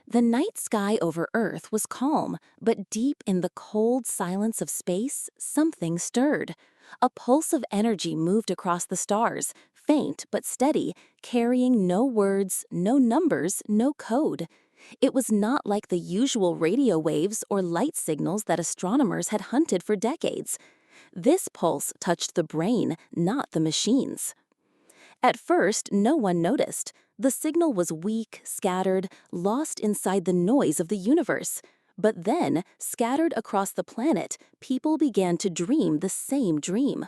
The night sky over Earth was calm, but deep in the cold silence of space, something stirred. A pulse of energy moved across the stars, faint but steady, carrying no words, no numbers, no code. It was not like the usual radio waves or light signals that astronomers had hunted for decades. This pulse touched the brain, not the machines. At first, no one noticed. The signal was weak, scattered, lost inside the noise of the universe. But then, scattered across the planet, people began to dream the same dream.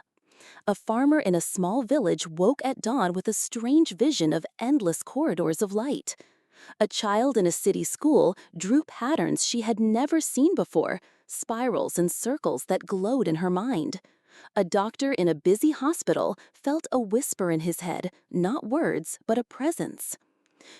A farmer in a small village woke at dawn with a strange vision of endless corridors of light. A child in a city school drew patterns she had never seen before, spirals and circles that glowed in her mind. A doctor in a busy hospital felt a whisper in his head, not words, but a presence.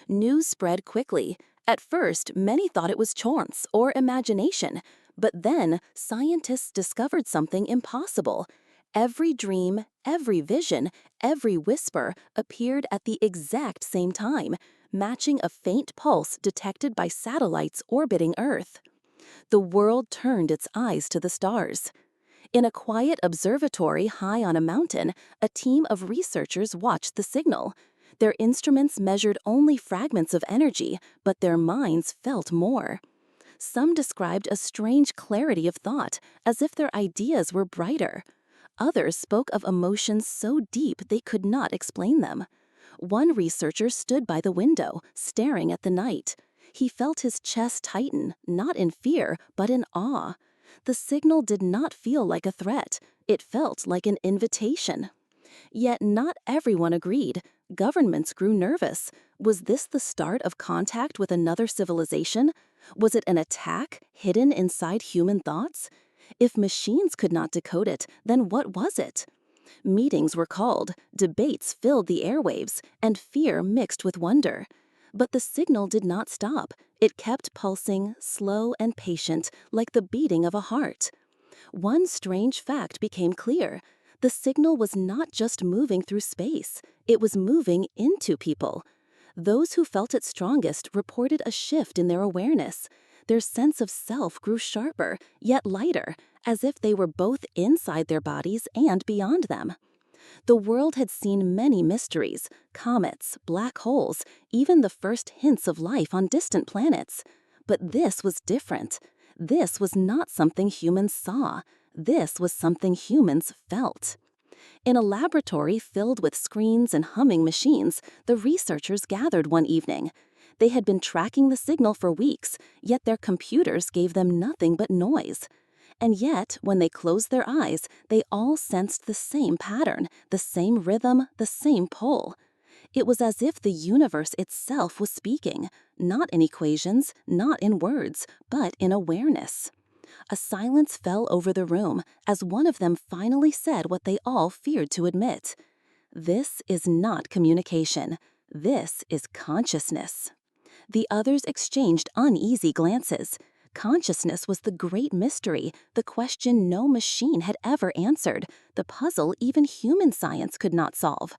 News spread quickly. At first, many thought it was chance or imagination, but then scientists discovered something impossible. Every dream, every vision, every whisper appeared at the exact same time, matching a faint pulse detected by satellites orbiting Earth. The world turned its eyes to the stars. In a quiet observatory high on a mountain, a team of researchers watched the signal. Their instruments measured only fragments of energy, but their minds felt more. Some described a strange clarity of thought, as if their ideas were brighter. Others spoke of emotions so deep they could not explain them. One researcher stood by the window, staring at the night. He felt his chest tighten, not in fear, but in awe. The signal did not feel like a threat. It felt like an invitation. Yet not everyone agreed. Governments grew nervous. Was this the start of contact with another civilization? Was it an attack hidden inside human thoughts? If machines could not decode it, then what was it? Meetings were called, debates filled the airwaves, and fear mixed with wonder. But the signal did not stop. It kept pulsing, slow and patient, like the beating of a heart. One strange fact became clear. The signal was not just moving through space, it was moving into people. Those who felt it strongest reported a shift in their awareness. Their sense of self grew sharper, yet lighter, as if they were both inside their bodies and beyond them. The world had seen many mysteries, comets, black holes, even the first hints of life on distant planets. But this was different. This was not something humans saw. This was something humans felt. In a laboratory filled with screens and humming machines, the researchers gathered one evening. They had been tracking the signal for weeks, yet their computers gave them nothing but noise. And yet, when they closed their eyes, they all sensed the same pattern, the same rhythm, the same pull. It was as if the universe itself was speaking, not in equations, not in words, but in awareness. A silence fell over the room as one of them finally said what they all feared to admit. This is not communication. This is consciousness. The others exchanged uneasy glances. Consciousness was the great mystery, the question no machine had ever answered, the puzzle even human science could not solve.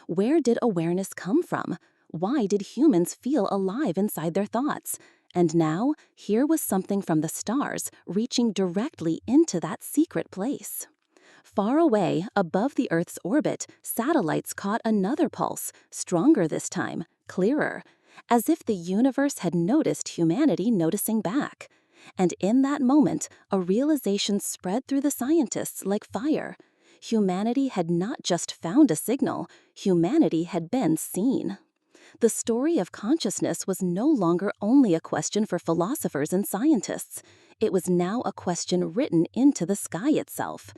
Where did awareness come from? Why did humans feel alive inside their thoughts? And now, here was something from the stars reaching directly into that secret place. Far away, above the Earth's orbit, satellites caught another pulse, stronger this time, clearer, as if the universe had noticed humanity noticing back. And in that moment, a realization spread through the scientists like fire. Humanity had not just found a signal, humanity had been seen. The story of consciousness was no longer only a question for philosophers and scientists. It was now a question written into the sky itself.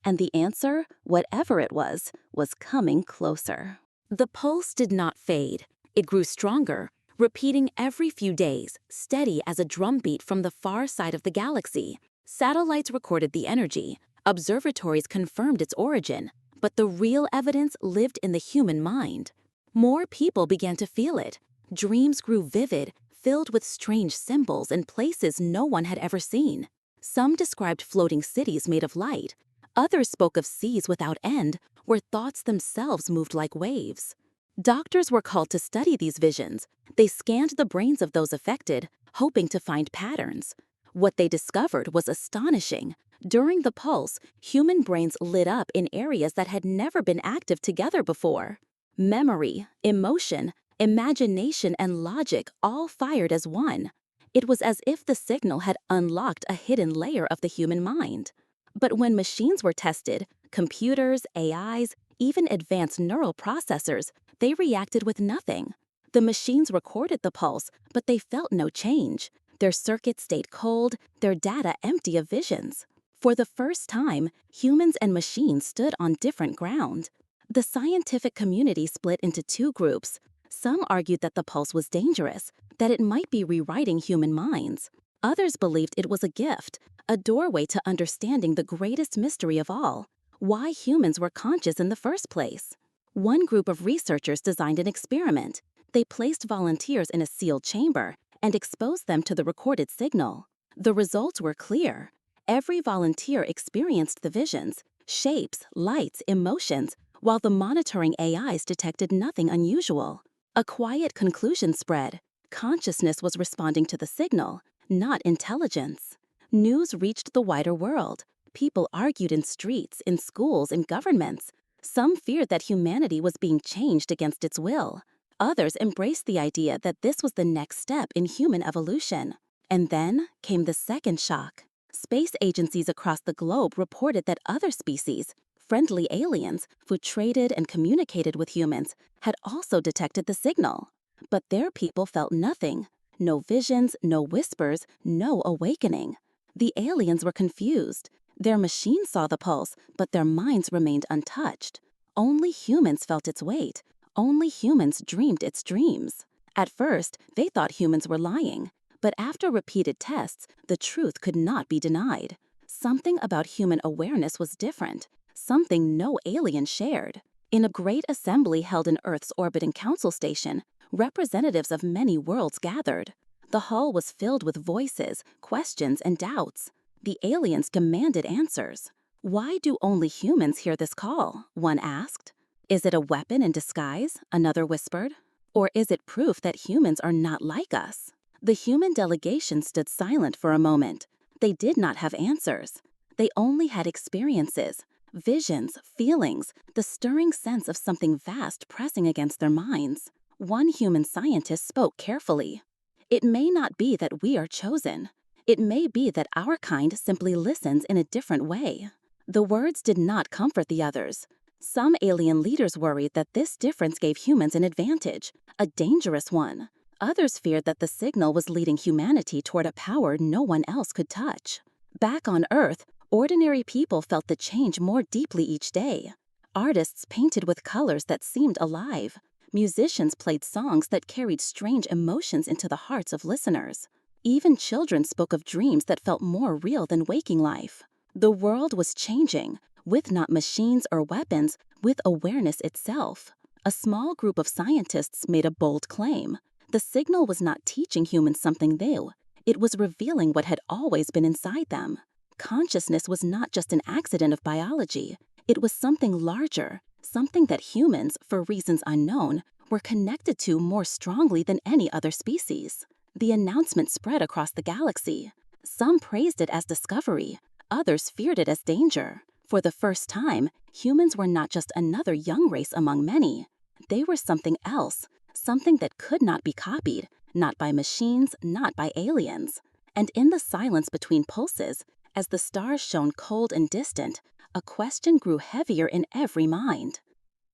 And the answer, whatever it was coming closer. The pulse did not fade. It grew stronger, repeating every few days, steady as a drumbeat from the far side of the galaxy. Satellites recorded the energy. Observatories confirmed its origin. But the real evidence lived in the human mind. More people began to feel it. Dreams grew vivid, filled with strange symbols and places no one had ever seen. Some described floating cities made of light. Others spoke of seas without end, where thoughts themselves moved like waves. Doctors were called to study these visions. They scanned the brains of those affected, hoping to find patterns. What they discovered was astonishing. During the pulse, human brains lit up in areas that had never been active together before. Memory, emotion, imagination, and logic all fired as one. It was as if the signal had unlocked a hidden layer of the human mind. But when machines were tested, computers, AIs, even advanced neural processors, they reacted with nothing. The machines recorded the pulse, but they felt no change. Their circuits stayed cold, their data empty of visions. For the first time, humans and machines stood on different ground. The scientific community split into two groups. Some argued that the pulse was dangerous, that it might be rewriting human minds. Others believed it was a gift, a doorway to understanding the greatest mystery of all, why humans were conscious in the first place. One group of researchers designed an experiment. They placed volunteers in a sealed chamber and exposed them to the recorded signal. The results were clear. Every volunteer experienced the visions, shapes, lights, emotions, while the monitoring AIs detected nothing unusual. A quiet conclusion spread. Consciousness was responding to the signal, not intelligence. News reached the wider world. People argued in streets, in schools, in governments. Some feared that humanity was being changed against its will. Others embraced the idea that this was the next step in human evolution. And then came the second shock. Space agencies across the globe reported that other species, friendly aliens who traded and communicated with humans, had also detected the signal. But their people felt nothing. No visions, no whispers, no awakening. The aliens were confused. Their machines saw the pulse, but their minds remained untouched. Only humans felt its weight. Only humans dreamed its dreams. At first, they thought humans were lying. But after repeated tests, the truth could not be denied. Something about human awareness was different. Something no alien shared. In a great assembly held in Earth's orbiting council station, representatives of many worlds gathered. The hall was filled with voices, questions, and doubts. The aliens demanded answers. Why do only humans hear this call? One asked. Is it a weapon in disguise? Another whispered. Or is it proof that humans are not like us? The human delegation stood silent for a moment. They did not have answers. They only had experiences, visions, feelings, the stirring sense of something vast pressing against their minds. One human scientist spoke carefully. It may not be that we are chosen. It may be that our kind simply listens in a different way. The words did not comfort the others. Some alien leaders worried that this difference gave humans an advantage, a dangerous one. Others feared that the signal was leading humanity toward a power no one else could touch. Back on Earth, ordinary people felt the change more deeply each day. Artists painted with colors that seemed alive. Musicians played songs that carried strange emotions into the hearts of listeners. Even children spoke of dreams that felt more real than waking life. The world was changing, with not machines or weapons, with awareness itself. A small group of scientists made a bold claim. The signal was not teaching humans something new. It was revealing what had always been inside them. Consciousness was not just an accident of biology. It was something larger, something that humans, for reasons unknown, were connected to more strongly than any other species. The announcement spread across the galaxy. Some praised it as discovery. Others feared it as danger. For the first time, humans were not just another young race among many. They were something else, something that could not be copied, not by machines, not by aliens. And in the silence between pulses, as the stars shone cold and distant, a question grew heavier in every mind.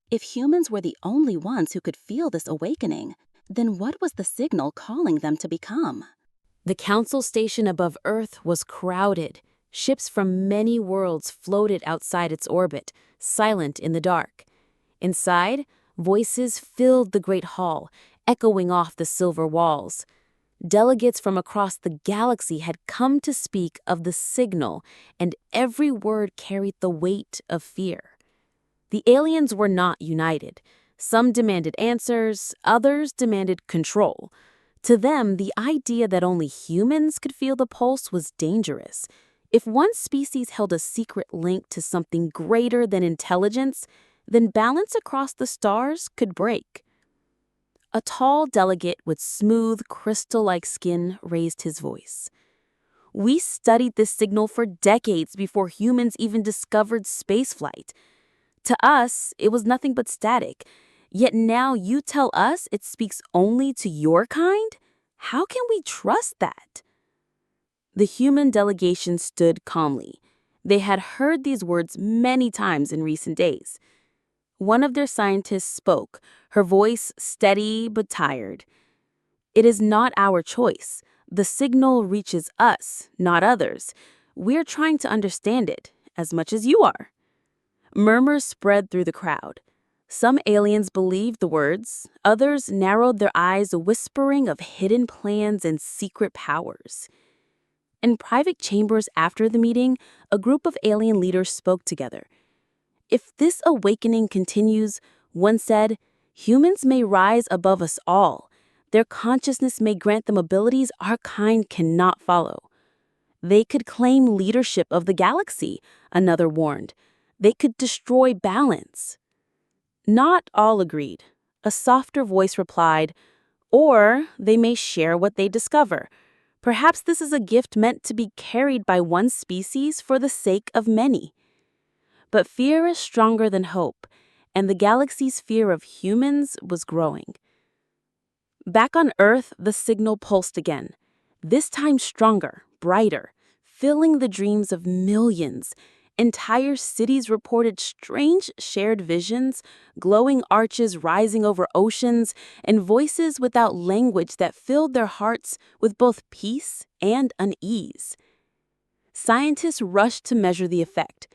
If humans were the only ones who could feel this awakening, then what was the signal calling them to become? The council station above Earth was crowded. Ships from many worlds floated outside its orbit, silent in the dark. Inside, voices filled the great hall, echoing off the silver walls. Delegates from across the galaxy had come to speak of the signal, and every word carried the weight of fear. The aliens were not united. Some demanded answers, others demanded control. To them, the idea that only humans could feel the pulse was dangerous. If one species held a secret link to something greater than intelligence, then balance across the stars could break. A tall delegate with smooth, crystal-like skin raised his voice. We studied this signal for decades before humans even discovered spaceflight. To us, it was nothing but static. Yet now you tell us it speaks only to your kind? How can we trust that? The human delegation stood calmly. They had heard these words many times in recent days. One of their scientists spoke, her voice steady but tired. It is not our choice. The signal reaches us, not others. We're trying to understand it, as much as you are. Murmurs spread through the crowd. Some aliens believed the words, others narrowed their eyes, whispering of hidden plans and secret powers. In private chambers after the meeting, a group of alien leaders spoke together. If this awakening continues, one said, humans may rise above us all. Their consciousness may grant them abilities our kind cannot follow. They could claim leadership of the galaxy, another warned. They could destroy balance. Not all agreed. A softer voice replied, or they may share what they discover. Perhaps this is a gift meant to be carried by one species for the sake of many. But fear is stronger than hope, and the galaxy's fear of humans was growing. Back on Earth, the signal pulsed again, this time stronger, brighter, filling the dreams of millions. Entire cities reported strange shared visions, glowing arches rising over oceans, and voices without language that filled their hearts with both peace and unease. Scientists rushed to measure the effect.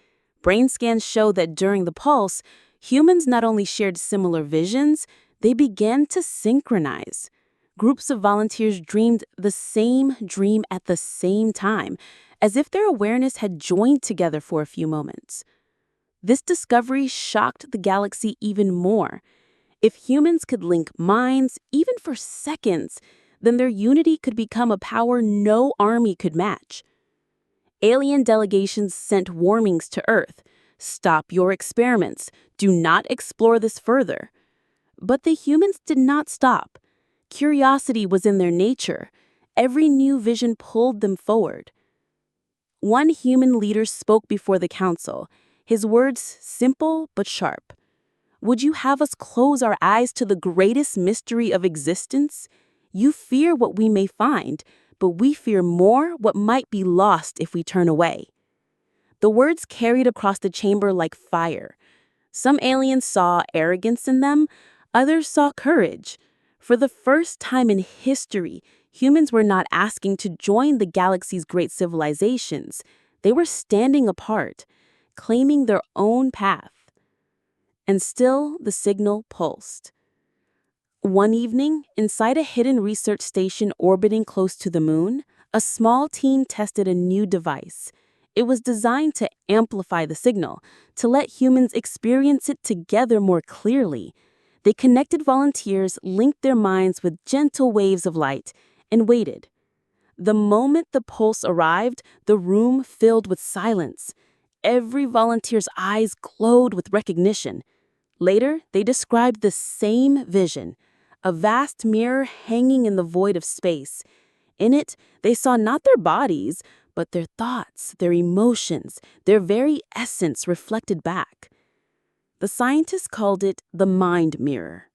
Brain scans showed that during the pulse, humans not only shared similar visions, they began to synchronize. Groups of volunteers dreamed the same dream at the same time, as if their awareness had joined together for a few moments. This discovery shocked the galaxy even more. If humans could link minds, even for seconds, then their unity could become a power no army could match. Alien delegations sent warnings to Earth. Stop your experiments. Do not explore this further. But the humans did not stop. Curiosity was in their nature. Every new vision pulled them forward. One human leader spoke before the council, his words simple but sharp. Would you have us close our eyes to the greatest mystery of existence? You fear what we may find, but we fear more what might be lost if we turn away. The words carried across the chamber like fire. Some aliens saw arrogance in them, others saw courage. For the first time in history, humans were not asking to join the galaxy's great civilizations. They were standing apart, claiming their own path. And still, the signal pulsed. One evening, inside a hidden research station orbiting close to the moon, a small team tested a new device. It was designed to amplify the signal, to let humans experience it together more clearly. They connected volunteers, linked their minds with gentle waves of light, and waited. The moment the pulse arrived, the room filled with silence. Every volunteer's eyes glowed with recognition. Later, they described the same vision, a vast mirror hanging in the void of space. In it, they saw not their bodies, but their thoughts, their emotions, their very essence reflected back. The scientists called it the mind mirror.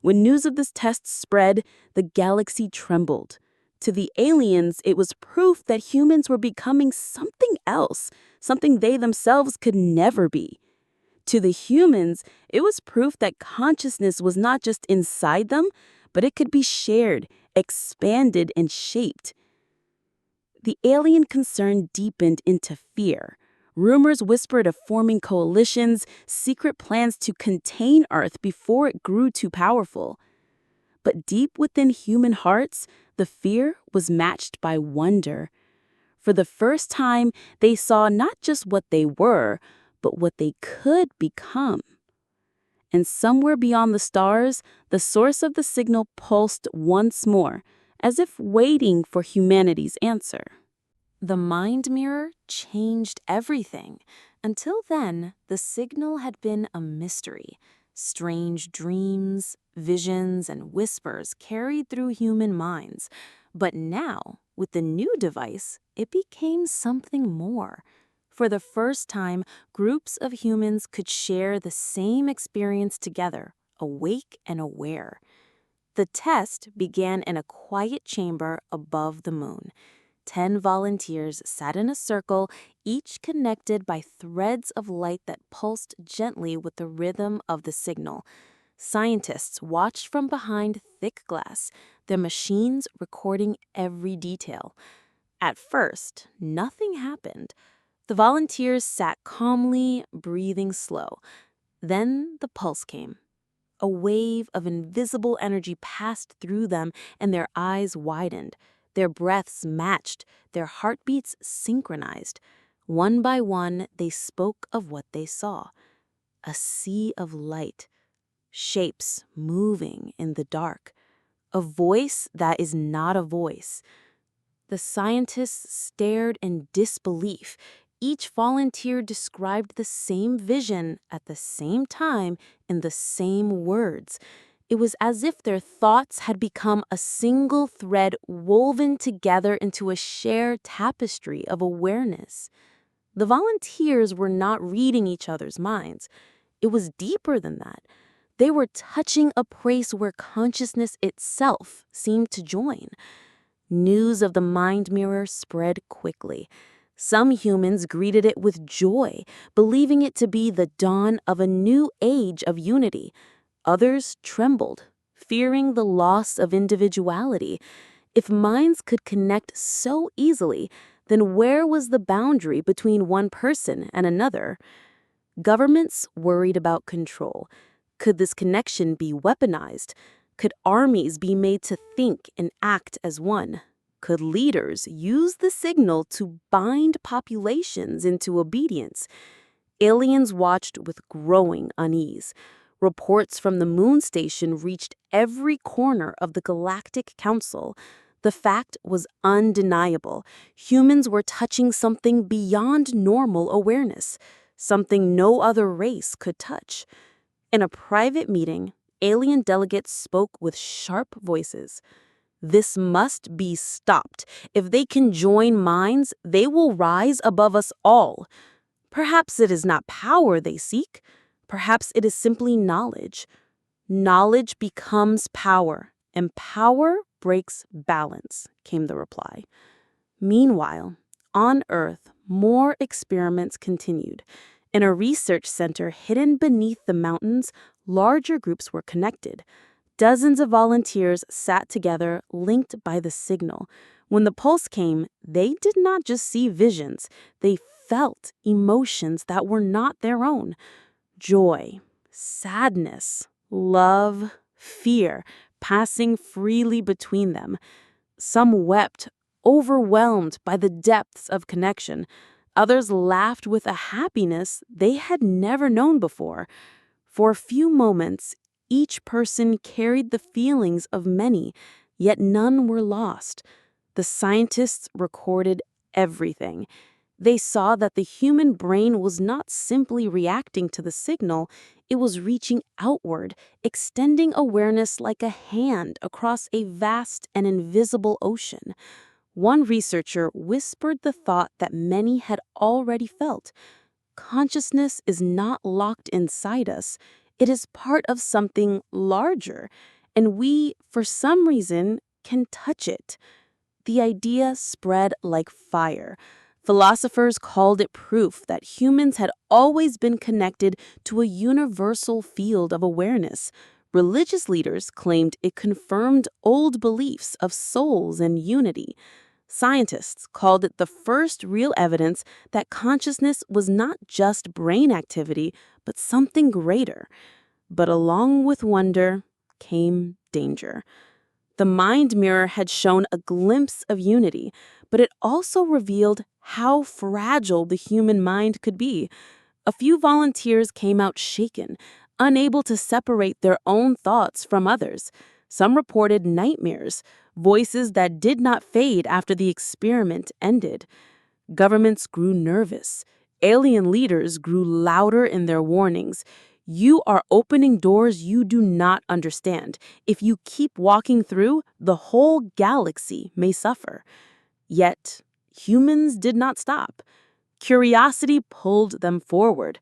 When news of this test spread, the galaxy trembled. To the aliens, it was proof that humans were becoming something else, something they themselves could never be. To the humans, it was proof that consciousness was not just inside them, but it could be shared, expanded, and shaped. The alien concern deepened into fear. Rumors whispered of forming coalitions, secret plans to contain Earth before it grew too powerful. But deep within human hearts, the fear was matched by wonder. For the first time, they saw not just what they were, but what they could become. And somewhere beyond the stars, the source of the signal pulsed once more, as if waiting for humanity's answer. The mind mirror changed everything. Until then, the signal had been a mystery, Strange dreams, visions, and whispers carried through human minds. But now, with the new device, it became something more. For the first time, groups of humans could share the same experience together, awake and aware. The test began in a quiet chamber above the moon. 10 volunteers sat in a circle, each connected by threads of light that pulsed gently with the rhythm of the signal. Scientists watched from behind thick glass, their machines recording every detail. At first, nothing happened. The volunteers sat calmly, breathing slow. Then the pulse came. A wave of invisible energy passed through them, and their eyes widened. Their breaths matched, their heartbeats synchronized. One by one, they spoke of what they saw. A sea of light, shapes moving in the dark, a voice that is not a voice. The scientists stared in disbelief. Each volunteer described the same vision at the same time in the same words. It was as if their thoughts had become a single thread woven together into a shared tapestry of awareness. The volunteers were not reading each other's minds. It was deeper than that. They were touching a place where consciousness itself seemed to join. News of the mind mirror spread quickly. Some humans greeted it with joy, believing it to be the dawn of a new age of unity. Others trembled, fearing the loss of individuality. If minds could connect so easily, then where was the boundary between one person and another? Governments worried about control. Could this connection be weaponized? Could armies be made to think and act as one? Could leaders use the signal to bind populations into obedience? Aliens watched with growing unease. Reports from the moon station reached every corner of the Galactic Council. The fact was undeniable. Humans were touching something beyond normal awareness, something no other race could touch. In a private meeting, alien delegates spoke with sharp voices. This must be stopped. If they can join minds, they will rise above us all. Perhaps it is not power they seek. Perhaps it is simply knowledge. Knowledge becomes power, and power breaks balance, came the reply. Meanwhile, on Earth, more experiments continued. In a research center hidden beneath the mountains, larger groups were connected. Dozens of volunteers sat together, linked by the signal. When the pulse came, they did not just see visions, they felt emotions that were not their own. Joy, sadness, love, fear, passing freely between them. Some wept, overwhelmed by the depths of connection. Others laughed with a happiness they had never known before. For a few moments, each person carried the feelings of many, yet none were lost. The scientists recorded everything. They saw that the human brain was not simply reacting to the signal, it was reaching outward, extending awareness like a hand across a vast and invisible ocean. One researcher whispered the thought that many had already felt. Consciousness is not locked inside us. It is part of something larger, and we, for some reason, can touch it. The idea spread like fire. Philosophers called it proof that humans had always been connected to a universal field of awareness. Religious leaders claimed it confirmed old beliefs of souls and unity. Scientists called it the first real evidence that consciousness was not just brain activity, but something greater. But along with wonder came danger. The mind mirror had shown a glimpse of unity, but it also revealed how fragile the human mind could be. A few volunteers came out shaken, unable to separate their own thoughts from others. Some reported nightmares, voices that did not fade after the experiment ended. Governments grew nervous. Alien leaders grew louder in their warnings. You are opening doors you do not understand. If you keep walking through, the whole galaxy may suffer. Yet, humans did not stop. Curiosity pulled them forward.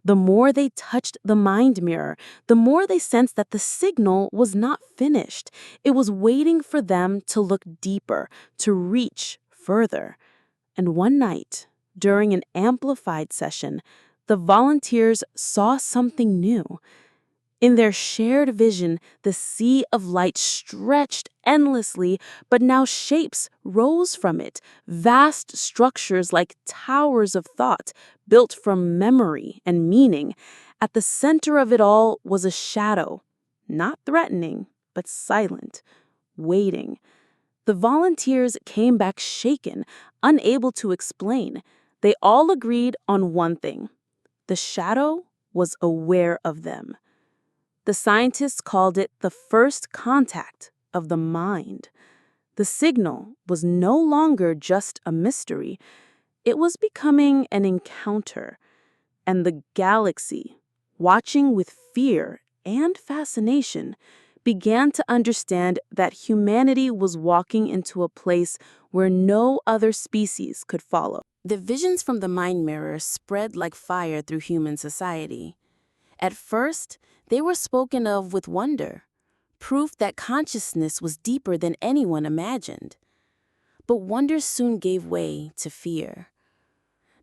The more they touched the mind mirror, the more they sensed that the signal was not finished. It was waiting for them to look deeper, to reach further. And one night, during an amplified session, the volunteers saw something new. In their shared vision, the sea of light stretched endlessly, but now shapes rose from it, vast structures like towers of thought, built from memory and meaning. At the center of it all was a shadow, not threatening, but silent, waiting. The volunteers came back shaken, unable to explain. They all agreed on one thing: the shadow was aware of them. The scientists called it the first contact of the mind. The signal was no longer just a mystery, it was becoming an encounter. And the galaxy, watching with fear and fascination, began to understand that humanity was walking into a place where no other species could follow. The visions from the mind mirror spread like fire through human society. At first, they were spoken of with wonder, proof that consciousness was deeper than anyone imagined. But wonder soon gave way to fear.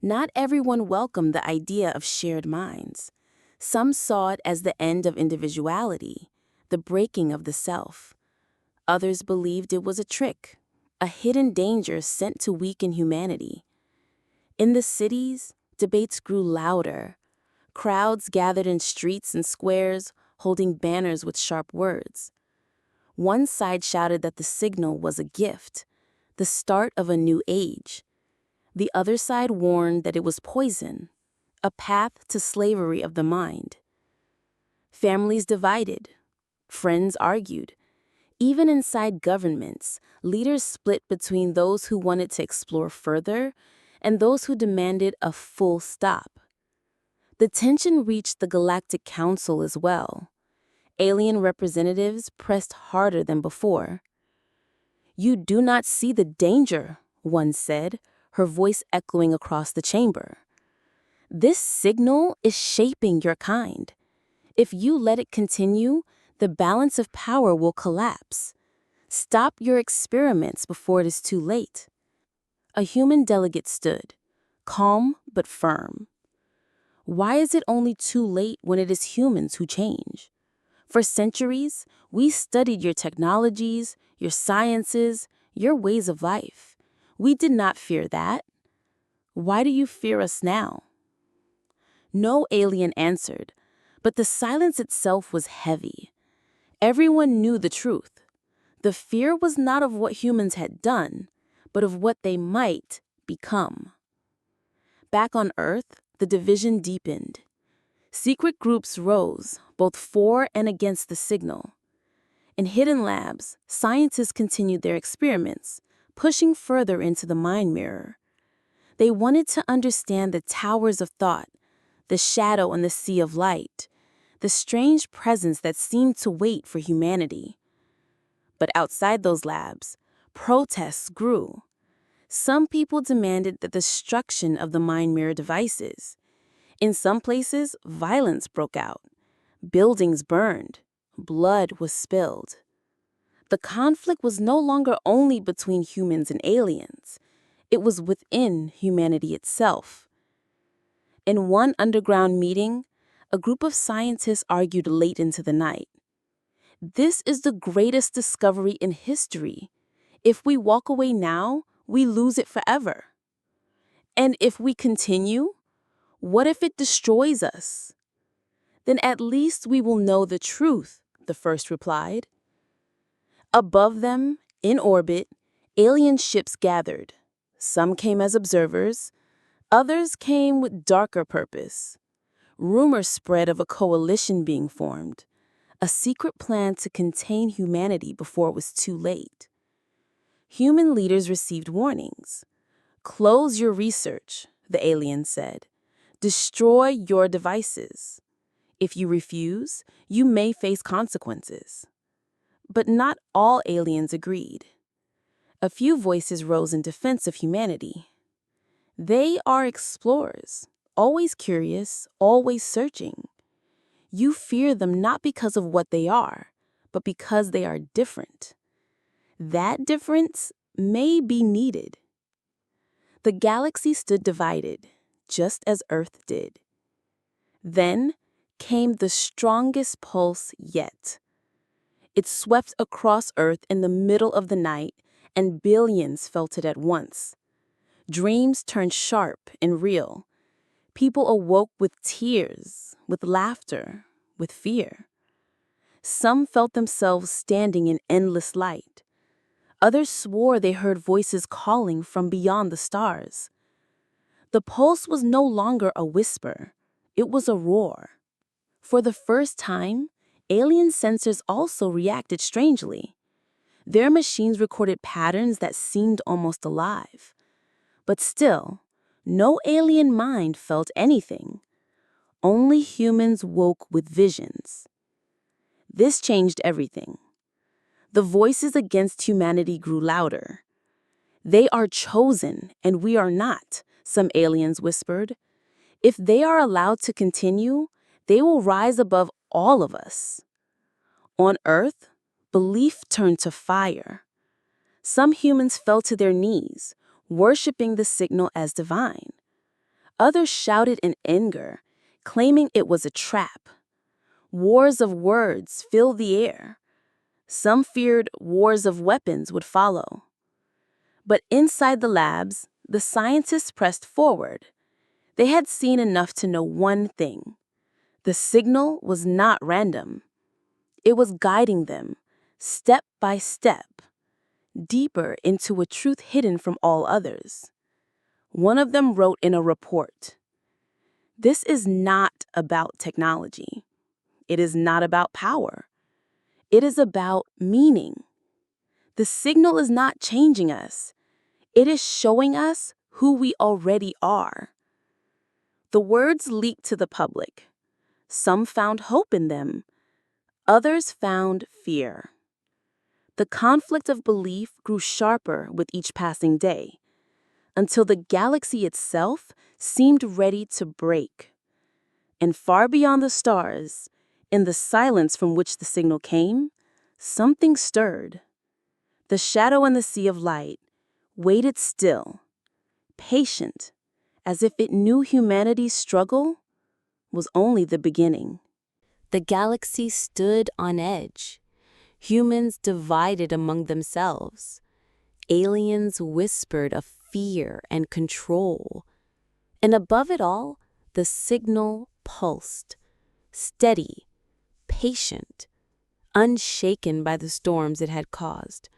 Not everyone welcomed the idea of shared minds. Some saw it as the end of individuality, the breaking of the self. Others believed it was a trick, a hidden danger sent to weaken humanity. In the cities, debates grew louder. Crowds gathered in streets and squares, holding banners with sharp words. One side shouted that the signal was a gift, the start of a new age. The other side warned that it was poison, a path to slavery of the mind. Families divided, friends argued. Even inside governments, leaders split between those who wanted to explore further and those who demanded a full stop. The tension reached the Galactic Council as well. Alien representatives pressed harder than before. "You do not see the danger," one said, her voice echoing across the chamber. "This signal is shaping your kind. If you let it continue, the balance of power will collapse. Stop your experiments before it is too late." A human delegate stood, calm but firm. "Why is it only too late when it is humans who change? For centuries, we studied your technologies, your sciences, your ways of life. We did not fear that. Why do you fear us now?" No alien answered, but the silence itself was heavy. Everyone knew the truth. The fear was not of what humans had done, but of what they might become. Back on Earth, the division deepened. Secret groups rose, both for and against the signal. In hidden labs, scientists continued their experiments, pushing further into the mind mirror. They wanted to understand the towers of thought, the shadow in the sea of light, the strange presence that seemed to wait for humanity. But outside those labs, protests grew. Some people demanded the destruction of the mind mirror devices. In some places, violence broke out. Buildings burned. Blood was spilled. The conflict was no longer only between humans and aliens. It was within humanity itself. In one underground meeting, a group of scientists argued late into the night. "This is the greatest discovery in history. If we walk away now, we lose it forever. And if we continue, what if it destroys us?" "Then at least we will know the truth," the first replied. Above them, in orbit, alien ships gathered. Some came as observers, others came with darker purpose. Rumors spread of a coalition being formed, a secret plan to contain humanity before it was too late. Human leaders received warnings. "Close your research," the aliens said. "Destroy your devices. If you refuse, you may face consequences. But not all aliens agreed. A few voices rose in defense of humanity. They are explorers, always curious, always searching. You fear them not because of what they are, but because they are different. That difference may be needed. The galaxy stood divided, just as Earth did. Then came the strongest pulse yet. It swept across Earth in the middle of the night, and billions felt it at once. Dreams turned sharp and real. People awoke with tears, with laughter, with fear. Some felt themselves standing in endless light. Others swore they heard voices calling from beyond the stars. The pulse was no longer a whisper. It was a roar. For the first time, alien sensors also reacted strangely. Their machines recorded patterns that seemed almost alive. But still, no alien mind felt anything. Only humans woke with visions. This changed everything. The voices against humanity grew louder. They are chosen, and we are not, some aliens whispered. If they are allowed to continue, they will rise above all of us. On Earth, belief turned to fire. Some humans fell to their knees, worshiping the signal as divine. Others shouted in anger, claiming it was a trap. Wars of words filled the air. Some feared wars of weapons would follow. But inside the labs, the scientists pressed forward. They had seen enough to know one thing. The signal was not random. It was guiding them, step by step, deeper into a truth hidden from all others. One of them wrote in a report, "This is not about technology. It is not about power. It is about meaning. The signal is not changing us. It is showing us who we already are." The words leaked to the public. Some found hope in them. Others found fear. The conflict of belief grew sharper with each passing day, until the galaxy itself seemed ready to break. And far beyond the stars, in the silence from which the signal came, something stirred. The shadow in the sea of light waited still, patient, as if it knew humanity's struggle was only the beginning. The galaxy stood on edge. Humans divided among themselves. Aliens whispered of fear and control. And above it all, the signal pulsed, steady, patient, unshaken by the storms it had caused.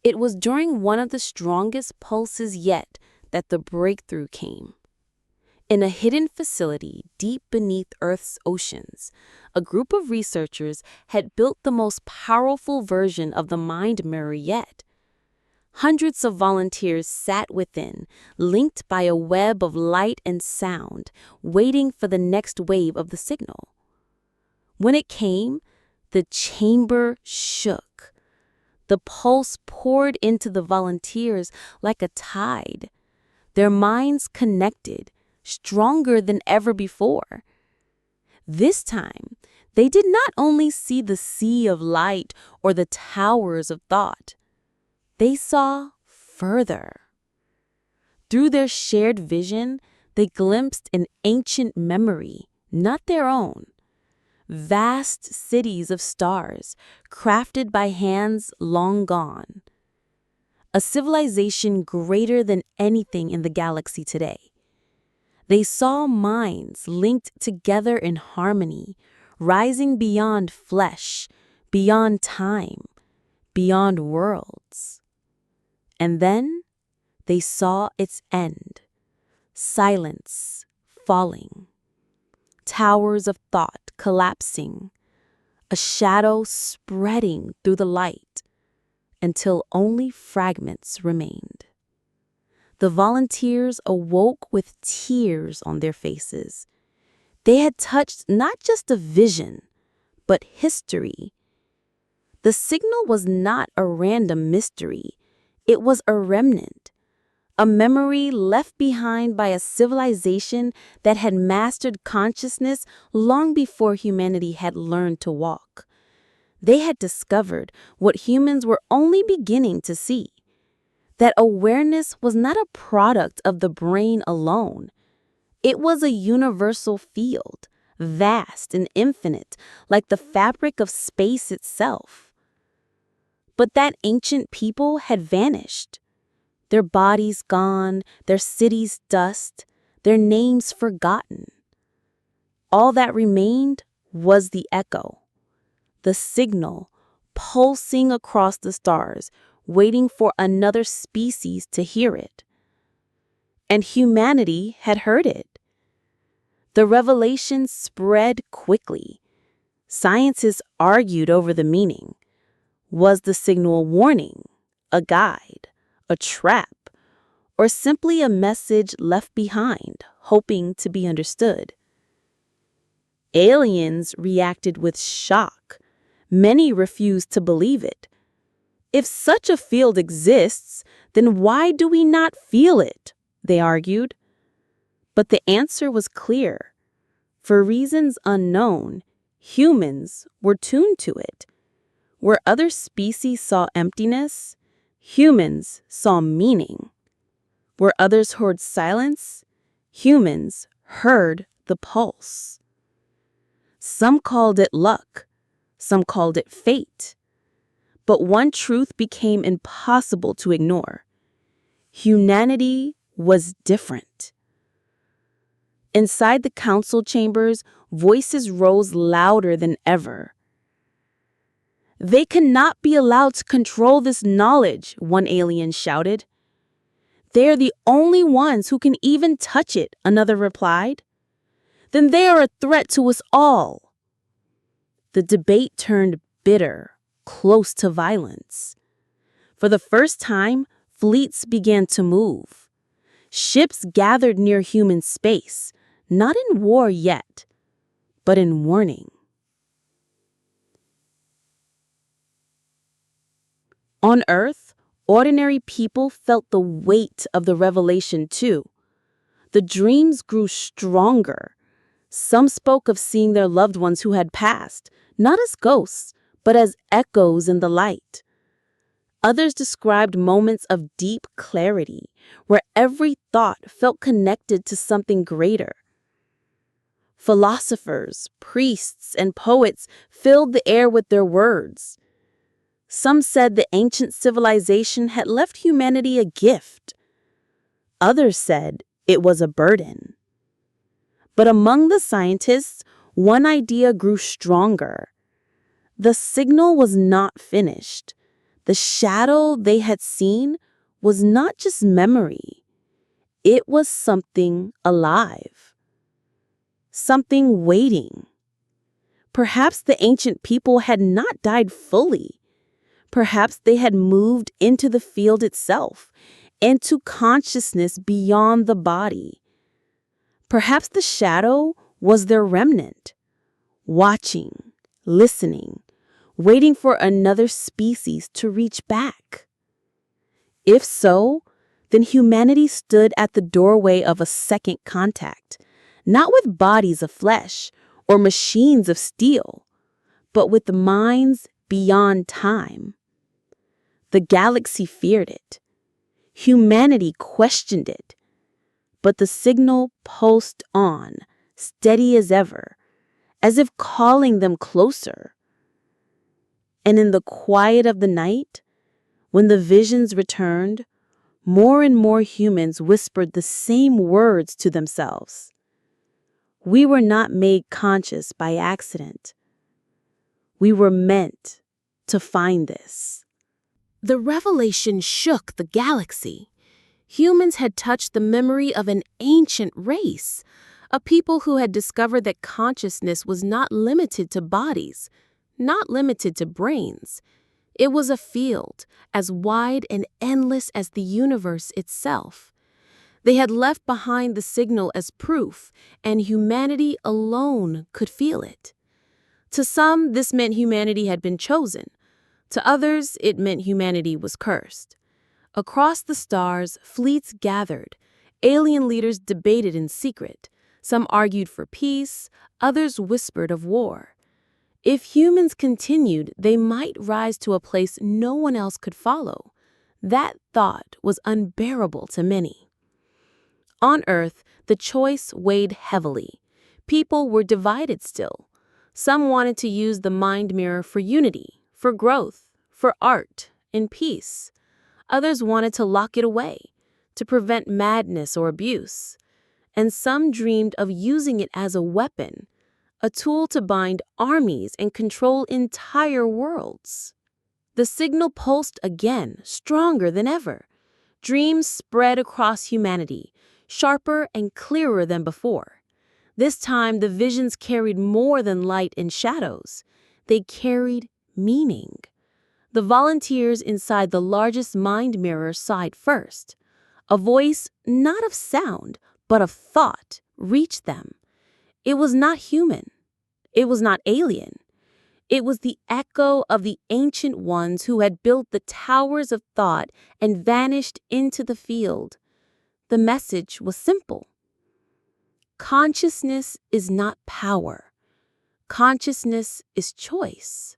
It was during one of the strongest pulses yet that the breakthrough came. In a hidden facility deep beneath Earth's oceans, a group of researchers had built the most powerful version of the mind mirror yet. Hundreds of volunteers sat within, linked by a web of light and sound, waiting for the next wave of the signal. When it came, the chamber shook. The pulse poured into the volunteers like a tide. Their minds connected, stronger than ever before. This time, they did not only see the sea of light or the towers of thought. They saw further. Through their shared vision, they glimpsed an ancient memory, not their own. Vast cities of stars, crafted by hands long gone. A civilization greater than anything in the galaxy today. They saw minds linked together in harmony, rising beyond flesh, beyond time, beyond worlds. And then they saw its end. Silence falling. Towers of thought collapsing. A shadow spreading through the light until only fragments remained. The volunteers awoke with tears on their faces. They had touched not just a vision, but history. The signal was not a random mystery. It was a remnant, a memory left behind by a civilization that had mastered consciousness long before humanity had learned to walk. They had discovered what humans were only beginning to see, that awareness was not a product of the brain alone. It was a universal field, vast and infinite, like the fabric of space itself. But that ancient people had vanished. Their bodies gone, their cities dust, their names forgotten. All that remained was the echo, the signal pulsing across the stars, waiting for another species to hear it. And humanity had heard it. The revelation spread quickly. Scientists argued over the meaning. Was the signal a warning, a guide, a trap, or simply a message left behind, hoping to be understood? Aliens reacted with shock. Many refused to believe it. If such a field exists, then why do we not feel it? They argued. But the answer was clear. For reasons unknown, humans were tuned to it. Where other species saw emptiness, humans saw meaning. Where others heard silence, humans heard the pulse. Some called it luck, some called it fate. But one truth became impossible to ignore. Humanity was different. Inside the council chambers, voices rose louder than ever. They cannot be allowed to control this knowledge, one alien shouted. They are the only ones who can even touch it, another replied. Then they are a threat to us all. The debate turned bitter, close to violence. For the first time, fleets began to move. Ships gathered near human space, not in war yet, but in warning. On Earth, ordinary people felt the weight of the revelation too. The dreams grew stronger. Some spoke of seeing their loved ones who had passed, not as ghosts, but as echoes in the light. Others described moments of deep clarity, where every thought felt connected to something greater. Philosophers, priests, and poets filled the air with their words. Some said the ancient civilization had left humanity a gift. Others said it was a burden. But among the scientists, one idea grew stronger. The signal was not finished. The shadow they had seen was not just memory. It was something alive. Something waiting. Perhaps the ancient people had not died fully. Perhaps they had moved into the field itself, into consciousness beyond the body. Perhaps the shadow was their remnant, watching, listening, waiting for another species to reach back. If so, then humanity stood at the doorway of a second contact, not with bodies of flesh or machines of steel, but with minds beyond time. The galaxy feared it. Humanity questioned it. But the signal pulsed on, steady as ever, as if calling them closer. And in the quiet of the night, when the visions returned, more and more humans whispered the same words to themselves. We were not made conscious by accident. We were meant to find this. The revelation shook the galaxy. Humans had touched the memory of an ancient race, a people who had discovered that consciousness was not limited to bodies, not limited to brains. It was a field as wide and endless as the universe itself. They had left behind the signal as proof, and humanity alone could feel it. To some, this meant humanity had been chosen. To others, it meant humanity was cursed. Across the stars, fleets gathered. Alien leaders debated in secret. Some argued for peace, others whispered of war. If humans continued, they might rise to a place no one else could follow. That thought was unbearable to many. On Earth, the choice weighed heavily. People were divided still. Some wanted to use the mind mirror for unity, for growth, for art, and peace. Others wanted to lock it away, to prevent madness or abuse. And some dreamed of using it as a weapon, a tool to bind armies and control entire worlds. The signal pulsed again, stronger than ever. Dreams spread across humanity, sharper and clearer than before. This time, the visions carried more than light and shadows. They carried meaning. The volunteers inside the largest mind mirror sighed first. A voice, not of sound, but of thought, reached them. It was not human. It was not alien. It was the echo of the ancient ones who had built the towers of thought and vanished into the field. The message was simple. Consciousness is not power. Consciousness is choice.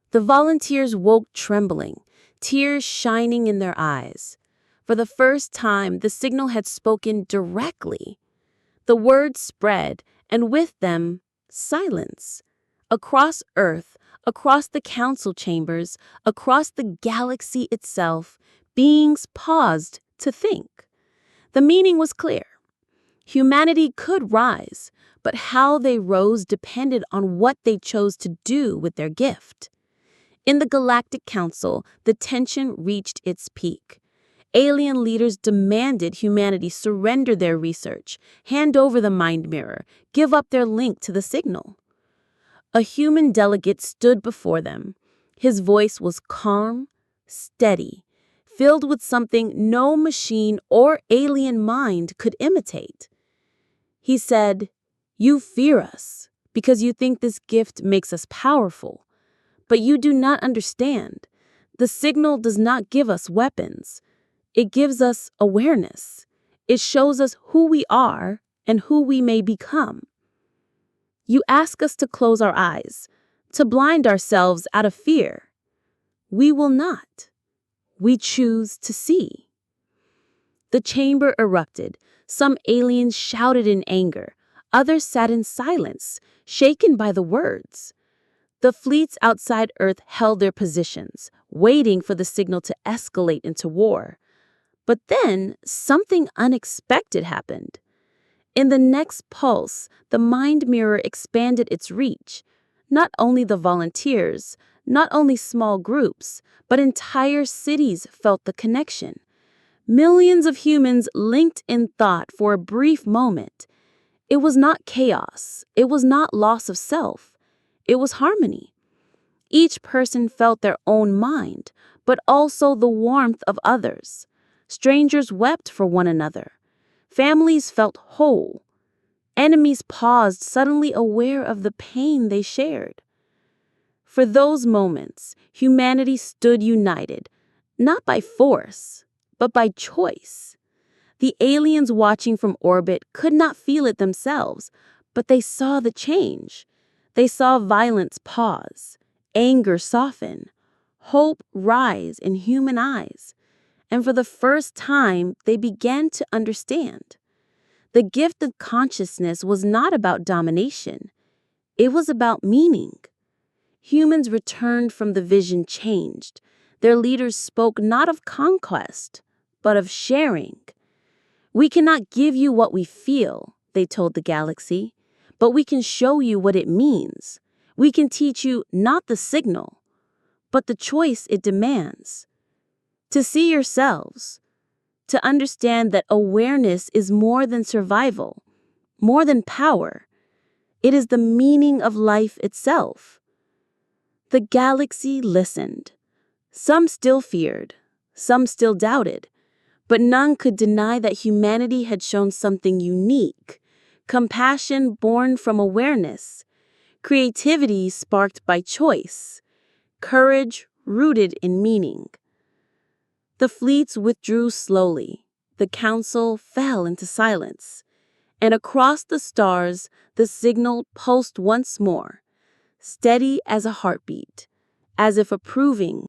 The volunteers woke trembling, tears shining in their eyes. For the first time, the signal had spoken directly. The words spread, and with them, silence. Across Earth, across the council chambers, across the galaxy itself, beings paused to think. The meaning was clear. Humanity could rise, but how they rose depended on what they chose to do with their gift. In the Galactic Council, the tension reached its peak. Alien leaders demanded humanity surrender their research, hand over the mind mirror, give up their link to the signal. A human delegate stood before them. His voice was calm, steady, filled with something no machine or alien mind could imitate. He said, "You fear us because you think this gift makes us powerful. But you do not understand. The signal does not give us weapons. It gives us awareness. It shows us who we are and who we may become. You ask us to close our eyes, to blind ourselves out of fear. We will not. We choose to see." The chamber erupted. Some aliens shouted in anger. Others sat in silence, shaken by the words. The fleets outside Earth held their positions, waiting for the signal to escalate into war. But then, something unexpected happened. In the next pulse, the mind mirror expanded its reach. Not only the volunteers, not only small groups, but entire cities felt the connection. Millions of humans linked in thought for a brief moment. It was not chaos. It was not loss of self. It was harmony. Each person felt their own mind, but also the warmth of others. Strangers wept for one another. Families felt whole. Enemies paused, suddenly aware of the pain they shared. For those moments, humanity stood united, not by force, but by choice. The aliens watching from orbit could not feel it themselves, but they saw the change. They saw violence pause, anger soften, hope rise in human eyes. And for the first time, they began to understand. The gift of consciousness was not about domination. It was about meaning. Humans returned from the vision changed. Their leaders spoke not of conquest, but of sharing. "We cannot give you what we feel," they told the galaxy, "but we can show you what it means. We can teach you not the signal, but the choice it demands. To see yourselves, to understand that awareness is more than survival, more than power. It is the meaning of life itself." The galaxy listened. Some still feared, some still doubted, But none could deny that humanity had shown something unique, compassion born from awareness, creativity sparked by choice, courage rooted in meaning. The fleets withdrew slowly, the council fell into silence, and across the stars the signal pulsed once more, steady as a heartbeat, as if approving